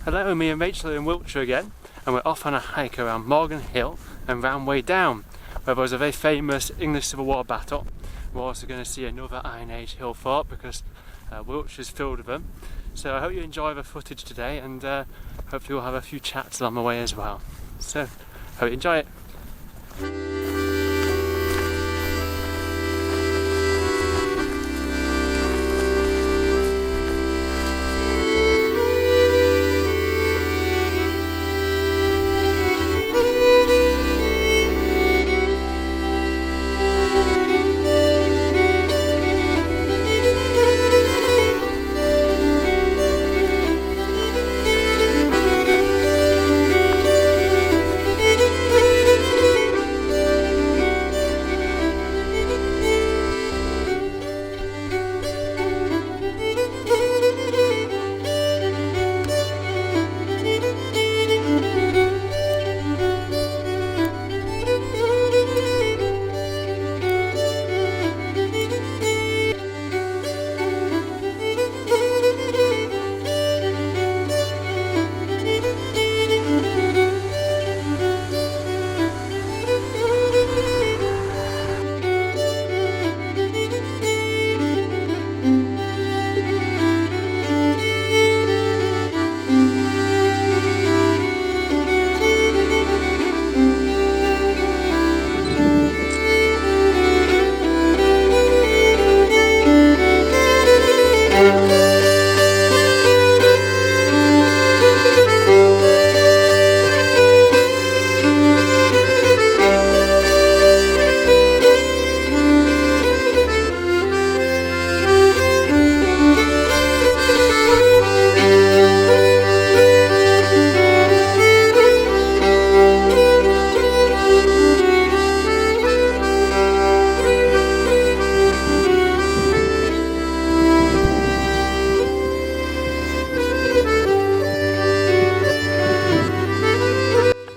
Hello, me and Rachel are in Wiltshire again, and we're off on a hike around Morgan Hill and Roundway Down, where there was a very famous English Civil War battle. We're also going to see another Iron Age hill fort because Wiltshire's filled with them. So I hope you enjoy the footage today, and hopefully we'll have a few chats along the way as well. So, hope you enjoy it.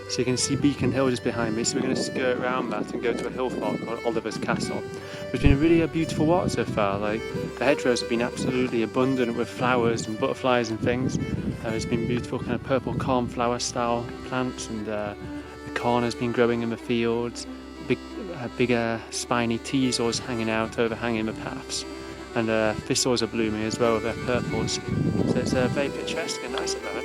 So you can see Beacon Hill just behind me, so we're going to skirt around that and go to a hill fort called Oliver's Castle. It's been a really beautiful walk so far. Like, the hedgerows have been absolutely abundant with flowers and butterflies and things. It's been beautiful kind of purple cornflower style plants, and the corn has been growing in the fields. Bigger spiny teasels hanging out overhanging the paths, and thistles are blooming as well with their purples. So it's very picturesque and nice at the moment.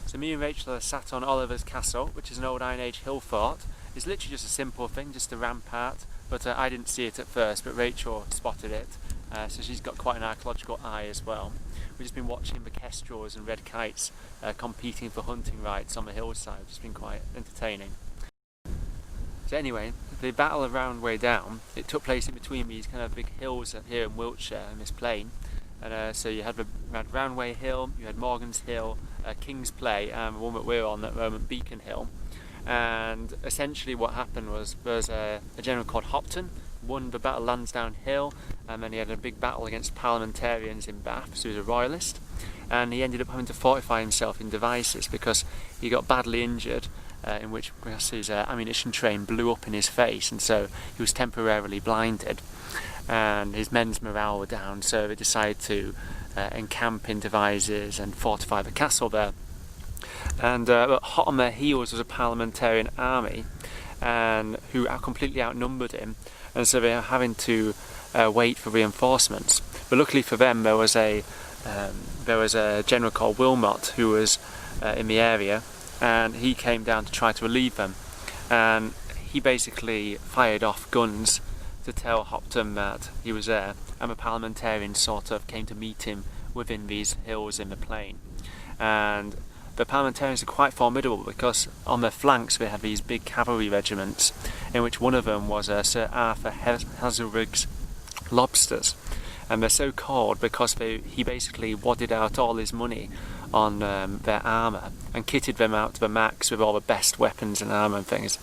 So me and Rachel are sat on Oliver's Castle, which is an old Iron Age hill fort. It's literally just a simple thing, just a rampart, but I didn't see it at first, but Rachel spotted it, so she's got quite an archaeological eye as well. We've just been watching the kestrels and red kites competing for hunting rights on the hillside, which has been quite entertaining. So anyway, the battle of Roundway Down, it took place in between these kind of big hills here in Wiltshire and this plain. And so you had Roundway Hill, you had Morgan's Hill, King's Play, and the one that we're on at the moment, Beacon Hill. And essentially what happened was a general called Hopton won the Battle of Lansdowne Hill, and then he had a big battle against parliamentarians in Bath, so he was a royalist, and he ended up having to fortify himself in Devizes because he got badly injured, in which his ammunition train blew up in his face, and so he was temporarily blinded, and his men's morale were down, so they decided to encamp in Devizes and fortify the castle there. And hot on their heels was a parliamentarian army, and who completely outnumbered him, and so they were having to wait for reinforcements. But luckily for them, there was a general called Wilmot who was in the area, and he came down to try to relieve them. And he basically fired off guns to tell Hopton that he was there, and the parliamentarians sort of came to meet him within these hills in the plain. And the parliamentarians are quite formidable because on their flanks they had these big cavalry regiments, in which one of them was Sir Arthur Hazelrigg's lobsters, and they're so called because he basically wadded out all his money on their armour and kitted them out to the max with all the best weapons and armour and things,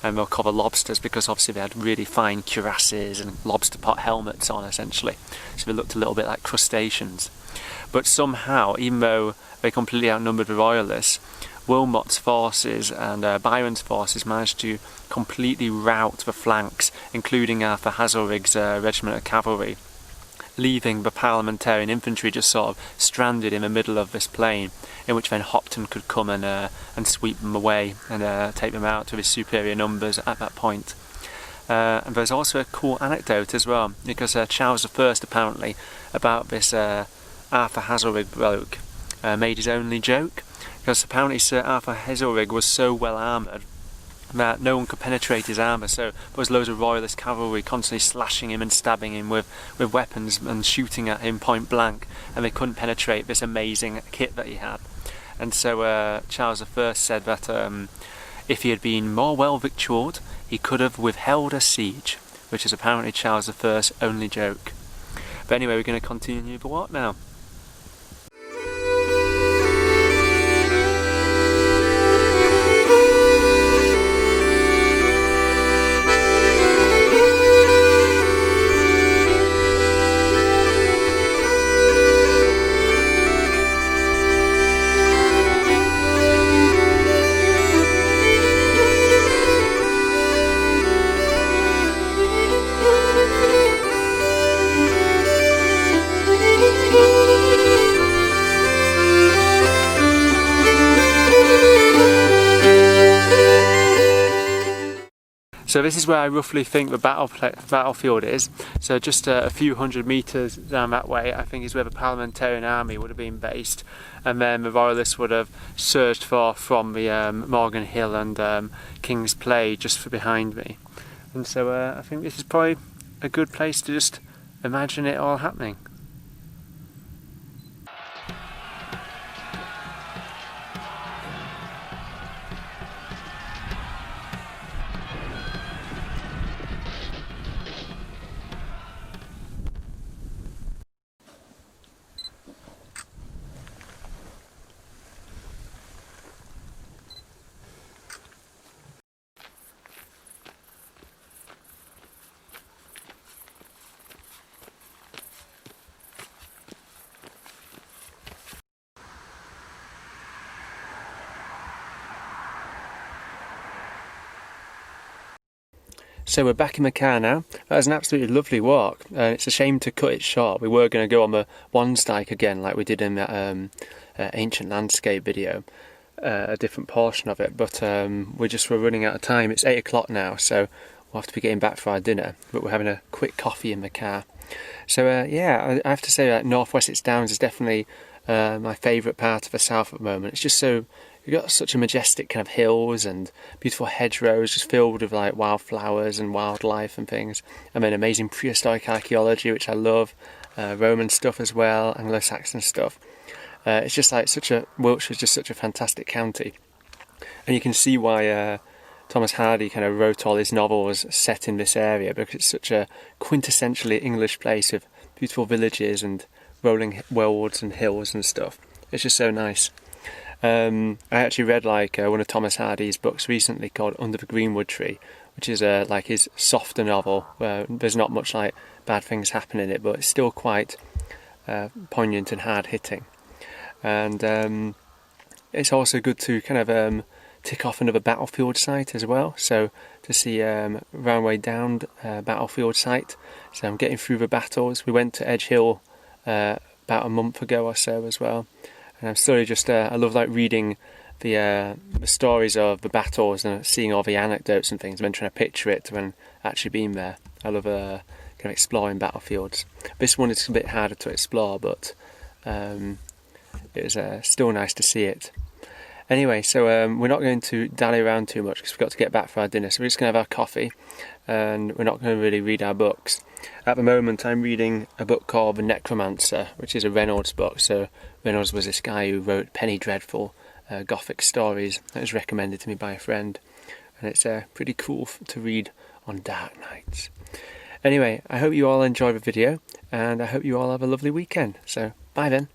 and they'll call the lobsters because obviously they had really fine cuirasses and lobster pot helmets on essentially, so they looked a little bit like crustaceans. But somehow, even though they completely outnumbered the royalists, Wilmot's forces and Byron's forces managed to completely rout the flanks, including Arthur Hazelrigg's regiment of cavalry, leaving the parliamentarian infantry just sort of stranded in the middle of this plain, in which then Hopton could come and sweep them away and take them out with his superior numbers at that point. And there's also a cool anecdote as well, because Charles I apparently, about this Arthur Hazelrig bloke, made his only joke, because apparently Sir Arthur Hazelrig was so well armoured that no one could penetrate his armour, so there was loads of royalist cavalry constantly slashing him and stabbing him with weapons and shooting at him point blank, and they couldn't penetrate this amazing kit that he had. And so Charles I said that if he had been more well victualled, he could have withheld a siege, which is apparently Charles I's only joke. But anyway, we're going to continue the walk now. So this is where I roughly think the battlefield is. So just a few hundred metres down that way, I think is where the parliamentarian army would have been based, and then the royalists would have surged forth from the Morgan Hill and King's Play just for behind me. And so I think this is probably a good place to just imagine it all happening. So we're back in the car now. That was an absolutely lovely walk. It's a shame to cut it short. We were going to go on the Wansdyke again like we did in that ancient landscape video, a different portion of it, but we just were running out of time. It's 8 o'clock now, so we'll have to be getting back for our dinner, but we're having a quick coffee in the car. So yeah, I have to say that North Wessex Downs is definitely my favourite part of the south at the moment. It's just so, you've got such a majestic kind of hills and beautiful hedgerows just filled with like wildflowers and wildlife and things, and then amazing prehistoric archaeology, which I love, Roman stuff as well, Anglo-Saxon stuff. It's just like Wiltshire's just such a fantastic county, and you can see why Thomas Hardy kind of wrote all his novels set in this area, because it's such a quintessentially English place with beautiful villages and rolling worlds and hills and stuff. It's just so nice. I actually read like one of Thomas Hardy's books recently called Under the Greenwood Tree, which is like his softer novel where there's not much like bad things happen in it, but it's still quite poignant and hard hitting. And it's also good to kind of tick off another battlefield site as well. So to see Roundway Down battlefield site. So I'm getting through the battles. We went to Edge Hill about a month ago or so as well. And I'm slowly just, I love like reading the stories of the battles and seeing all the anecdotes and things, and then trying to picture it when actually being there. I love kind of exploring battlefields. This one is a bit harder to explore, but it was still nice to see it. Anyway, so we're not going to dally around too much because we've got to get back for our dinner. So we're just going to have our coffee, and we're not going to really read our books. At the moment, I'm reading a book called The Necromancer, which is a Reynolds book. So Reynolds was this guy who wrote Penny Dreadful gothic stories. That was recommended to me by a friend, and it's pretty cool to read on dark nights. Anyway, I hope you all enjoy the video, and I hope you all have a lovely weekend. So, bye then.